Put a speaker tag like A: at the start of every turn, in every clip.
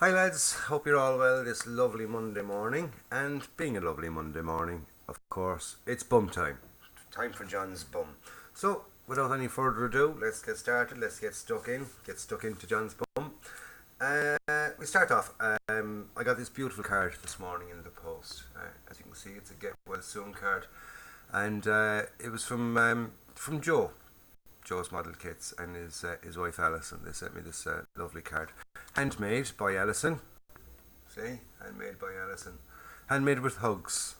A: Hi lads, hope you're all well this lovely Monday morning. And being a lovely Monday morning, of course, it's bum time. Time for John's bum. So, without any further ado, let's get started. Let's get stuck in. Get stuck into John's bum. We start off. I got this beautiful card this morning in the post. As you can see, it's a get well soon card, and it was from Joe. Joe's Model Kits and his wife Alison. They sent me this lovely card, handmade by Alison. See, handmade by Alison, handmade with hugs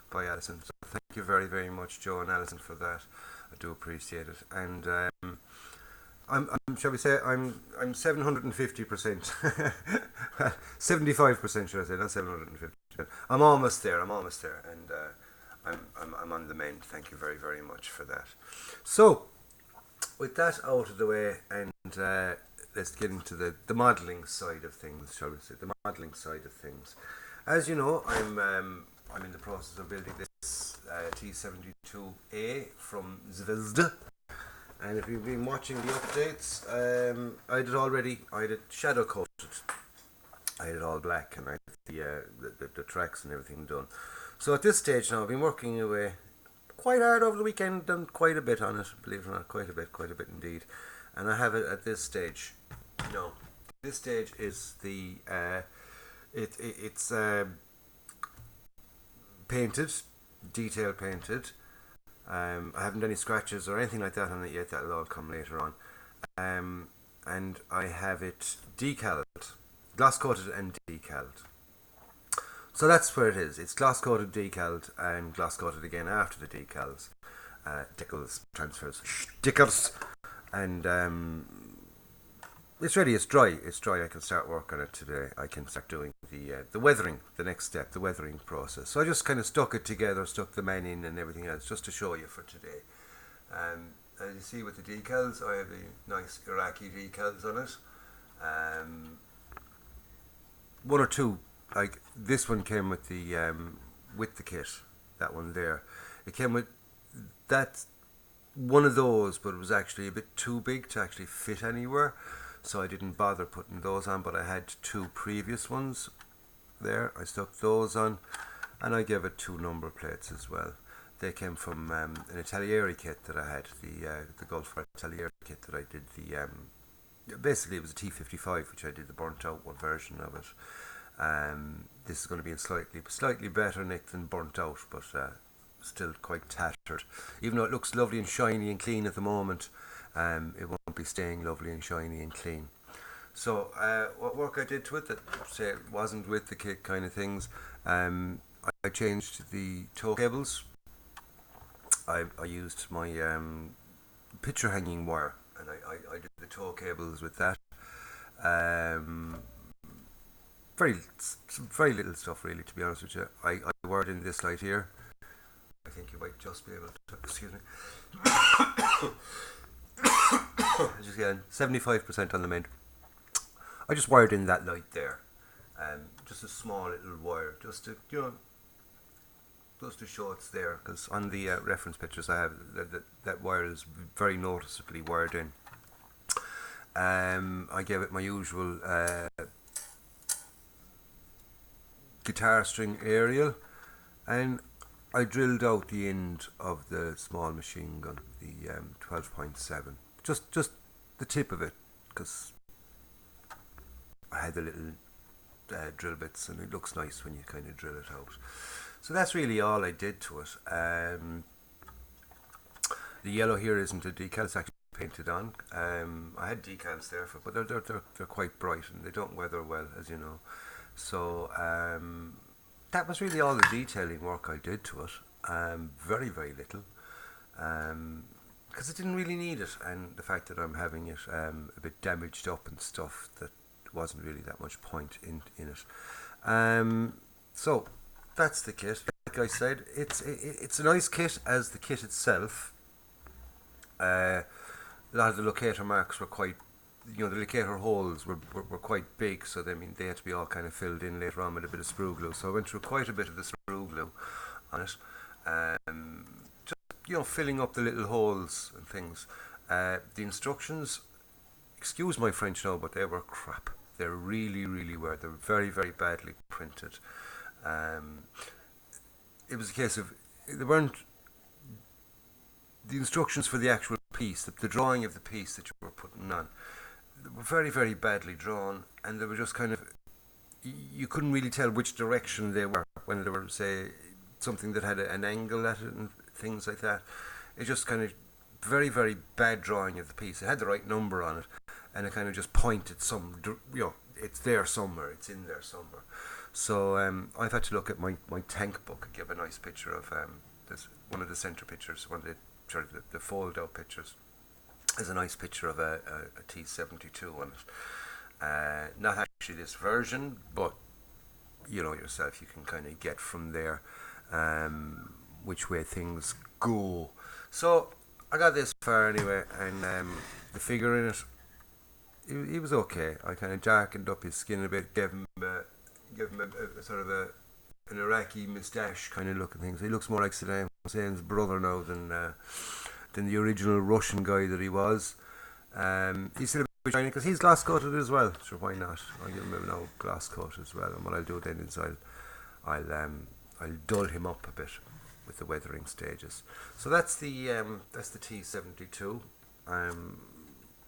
A: by Alison. So thank you very very much, Joe and Alison, for that. I do appreciate it, and shall we say I'm 750%, 75% should I say, not 750%. I'm almost there. And I'm on the mend. Thank you very very much for that. So, with that out of the way, and let's get into the modelling side of things, shall we say? The modelling side of things. As you know, I'm in the process of building this T72A from Zvezda. And if you've been watching the updates, I had it shadow coated. I had it all black, and I had the tracks and everything done. So at this stage now, I've been working away quite hard over the weekend, done quite a bit on it, believe it or not, quite a bit indeed. And I have it at this stage. No, this stage is it's painted, detail painted. I haven't any scratches or anything like that on it yet. That'll all come later on. And I have it decaled, gloss coated and decaled. So that's where it is. It's gloss coated, decaled, and gloss coated again after the decals, decals, transfers, stickers, and it's ready. It's dry. I can start work on it today. I can start doing the weathering, the next step, the weathering process. So I just kind of stuck it together, stuck the men in and everything else, just to show you for today. As you see with the decals, I have the nice Iraqi decals on it. One or two. Like this one came with the kit, that one there. It came with that one of those, but it was actually a bit too big to actually fit anywhere, so I didn't bother putting those on. But I had two previous ones there. I stuck those on, and I gave it two number plates as well. They came from an Atelieri kit that I had, the Gulf Atelieri kit that I did basically it was a T55, which I did the burnt out one version of it. This is going to be in slightly better nick than burnt out, but still quite tattered. Even though it looks lovely and shiny and clean at the moment, it won't be staying lovely and shiny and clean. So what work I did to it that say it wasn't with the kit kind of things, I changed the toe cables. I used my picture hanging wire, and I did the toe cables with that. Very little stuff really, to be honest with you. I wired in this light here. I think you might just be able to, excuse me. Just again, 75% on the mend. I just wired in that light there. Just a small little wire, just to show it's there, because on the reference pictures I have that wire is very noticeably wired in. I gave it my usual guitar string aerial, and I drilled out the end of the small machine gun, the 12.7, just the tip of it, because I had the little drill bits, and it looks nice when you kind of drill it out. So that's really all I did to it. The yellow here isn't a decal; it's actually painted on. I had decals there, but they're quite bright and they don't weather well, as you know. So that was really all the detailing work I did to it. Very very little, because I didn't really need it, and the fact that I'm having it a bit damaged up and stuff, that wasn't really that much point in it. So that's the kit. Like I said, it's a nice kit as the kit itself. A lot of the locator marks were quite, the locator holes were quite big, so they had to be all kind of filled in later on with a bit of sprue glue. So I went through quite a bit of the sprue glue on it, just filling up the little holes and things. The instructions, excuse my French now, but they were crap. They really, really were. They were very, very badly printed. Um, it was a case of they weren't the instructions for the actual piece, the drawing of the piece that you were putting on. They were very, very badly drawn, and they were just kind of you couldn't really tell which direction they were when they were, say, something that had an angle at it and things like that. It just kind of very, very bad drawing of the piece. It had the right number on it, and it kind of just pointed it's there somewhere, it's in there somewhere. So I've had to look at my tank book and give a nice picture of this one of the centre pictures, one of the fold out pictures. There's a nice picture of a T72 on it. Not actually this version, but you know yourself, you can kind of get from there which way things go. So I got this far anyway, and the figure in it, he was okay. I kind of darkened up his skin a bit, gave him a sort of an Iraqi moustache kind of looking thing. So he looks more like Saddam Hussein's brother now than the original Russian guy that he was. He's still a bit shiny because he's glass coated as well. Sure, why not? I'll give him a now glass coat as well. And what I'll do then is I'll dull him up a bit with the weathering stages. So that's the T72.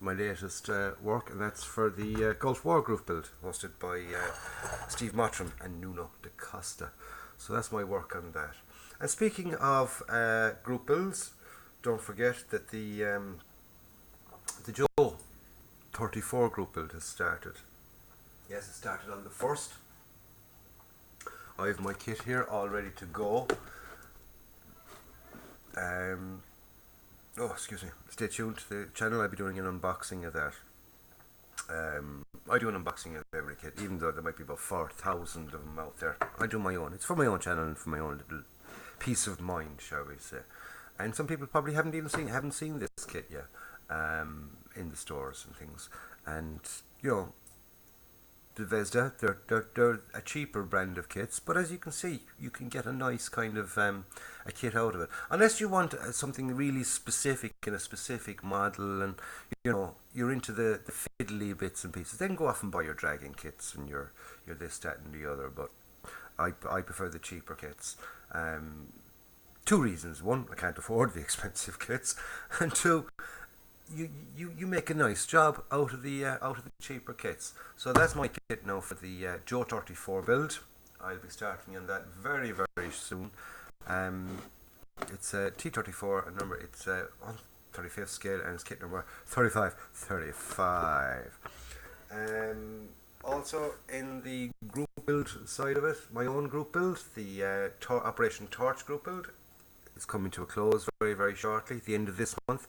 A: My latest work, and that's for the Gulf War group build hosted by Steve Mottram and Nuno da Costa. So that's my work on that. And speaking of group builds, don't forget that the Joe 34 group build has started. Yes, it started on the 1st. I have my kit here all ready to go. Excuse me. Stay tuned to the channel. I'll be doing an unboxing of that. I do an unboxing of every kit, even though there might be about 4,000 of them out there. I do my own. It's for my own channel and for my own little peace of mind, shall we say. And some people probably haven't seen this kit yet in the stores and things. And you know, the Vesda, they're a cheaper brand of kits, but as you can see, you can get a nice kind of a kit out of it. Unless you want something really specific in a specific model, and you know you're into the fiddly bits and pieces, then go off and buy your dragon kits and your this, that, and the other. But I prefer the cheaper kits. Two reasons: one, I can't afford the expensive kits, and two, you make a nice job out of the cheaper kits. So that's my kit now for the Joe 34 build. I'll be starting on that very, very soon. It's a T34 a number. It's on 35th scale, and it's kit number 35. Also in the group build side of it, my own group build, the Operation Torch group build, is coming to a close very, very shortly, at the end of this month.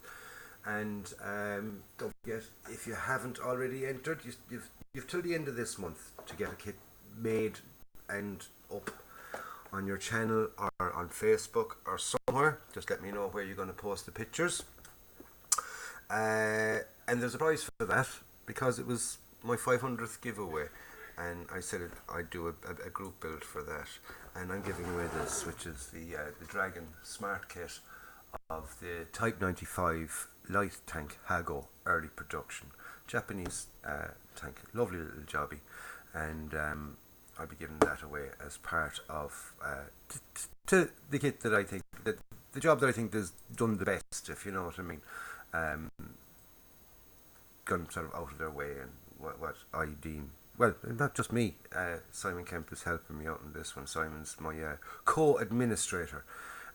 A: And don't forget, if you haven't already entered, you've till the end of this month to get a kit made and up on your channel or on Facebook or somewhere. Just let me know where you're going to post the pictures. And there's a prize for that, because it was my 500th giveaway, and I said I'd do a group build for that, and I'm giving away this, which is the Dragon Smart Kit of the Type 95 light tank Hago early production, Japanese tank, lovely little jobby, and I'll be giving that away as part of to the kit that I think that the job that I think is done the best, if you know what I mean. Gone sort of out of their way, and what I deem, well, not just me, Simon Kemp is helping me out in this one. Simon's my co-administrator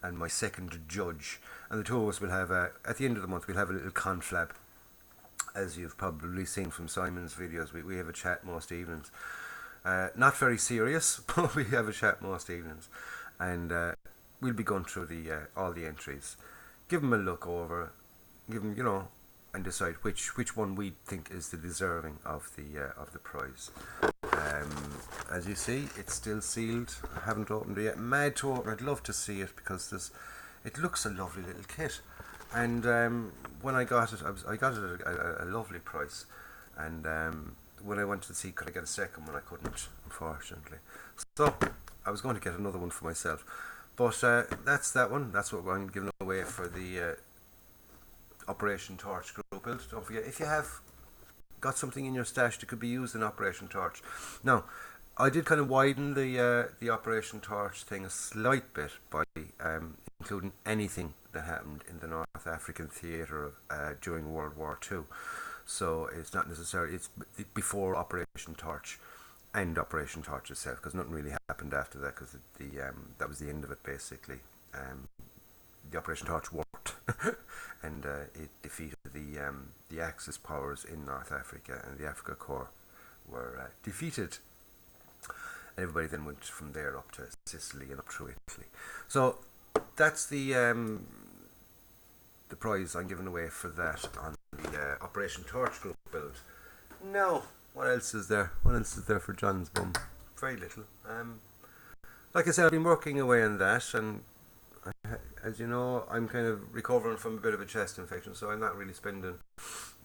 A: and my second judge, and the two of us will have at the end of the month we'll have a little conflab, as you've probably seen from Simon's videos. We have a chat most evenings, not very serious, but we have a chat most evenings, and we'll be going through the all the entries, give them a look over, give them, you know, and decide which one we think is the deserving of the prize. As you see, it's still sealed. I haven't opened it yet. Mad to open. I'd love to see it, because it looks a lovely little kit. And when I got it, I got it at a lovely price. And when I went to see could I get a second one, I couldn't, unfortunately. So I was going to get another one for myself. But that's that one. That's what I'm giving away for the Operation Torch group build. Don't forget, if you have got something in your stash that could be used in Operation Torch. Now, I did kind of widen the Operation Torch thing a slight bit by including anything that happened in the North African theatre during World War Two. So it's not necessarily it's before Operation Torch and Operation Torch itself, because nothing really happened after that, because that was the end of it basically. The Operation Torch worked, and it defeated the Axis powers in North Africa, and the Africa Corps were defeated. And everybody then went from there up to Sicily and up through Italy. So that's the prize I'm giving away for that on the Operation Torch group build. Now, what else is there? What else is there for John's bum? Very little. Like I said, I've been working away on that, and as you know, I'm kind of recovering from a bit of a chest infection, so I'm not really spending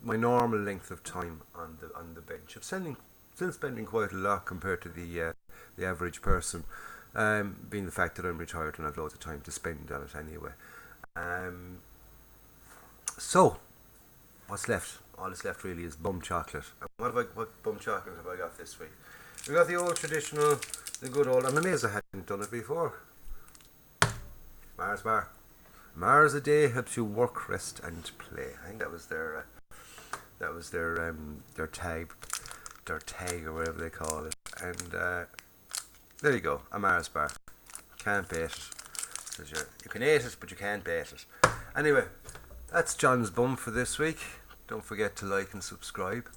A: my normal length of time on the bench. I'm still spending quite a lot compared to the average person, being the fact that I'm retired and I've loads of time to spend on it anyway. So, what's left? All that's left really is bum chocolate. And what bum chocolate have I got this week? We got the old traditional, the good old. I'm amazed I hadn't done it before. Mars bar. Mars a day helps you work, rest, and play. I think that was their tag or whatever they call it. And there you go, a Mars bar. Can't bait it. Says you can eat it, but you can't bait it. Anyway, that's John's bum for this week. Don't forget to like and subscribe.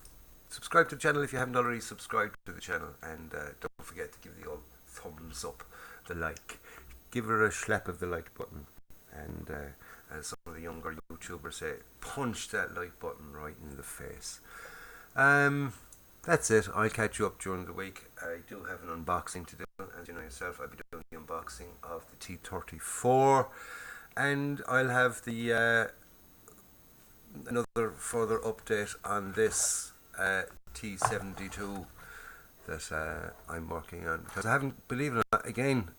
A: Subscribe to the channel if you haven't already subscribed to the channel, and don't forget to give the old thumbs up, the like. Give her a slap of the like button, and as some of the younger YouTubers say, punch that like button right in the face. That's it. I'll catch you up during the week. I do have an unboxing to do, as you know yourself. I'll be doing the unboxing of the T34, and I'll have the another further update on this T72 that I'm working on, because I haven't, believe it or not, again,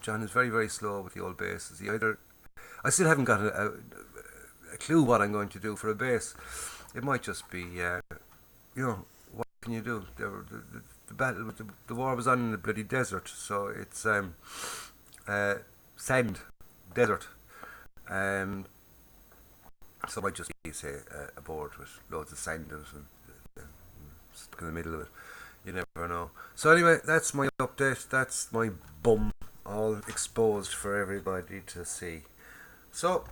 A: John is very, very slow with the old basses. I still haven't got a clue what I'm going to do for a bass. It might just be, what can you do? The battle with the war was on in the bloody desert, so it's sand, desert. So it might just be, say, a board with loads of sand in it and stuck in the middle of it. You never know. So anyway, that's my update. That's my bum, all exposed for everybody to see. So,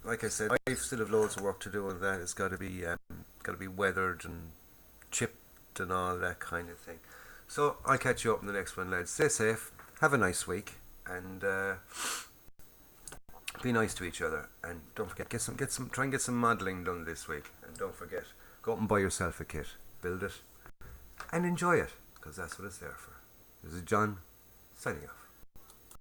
A: like I said, I still have loads of work to do on that. It's got to be weathered and chipped and all that kind of thing. So I'll catch you up in the next one, lads. Stay safe. Have a nice week, and be nice to each other. And don't forget, try and get some modelling done this week. And don't forget, go up and buy yourself a kit, build it, and enjoy it, because that's what it's there for. This is John, signing off.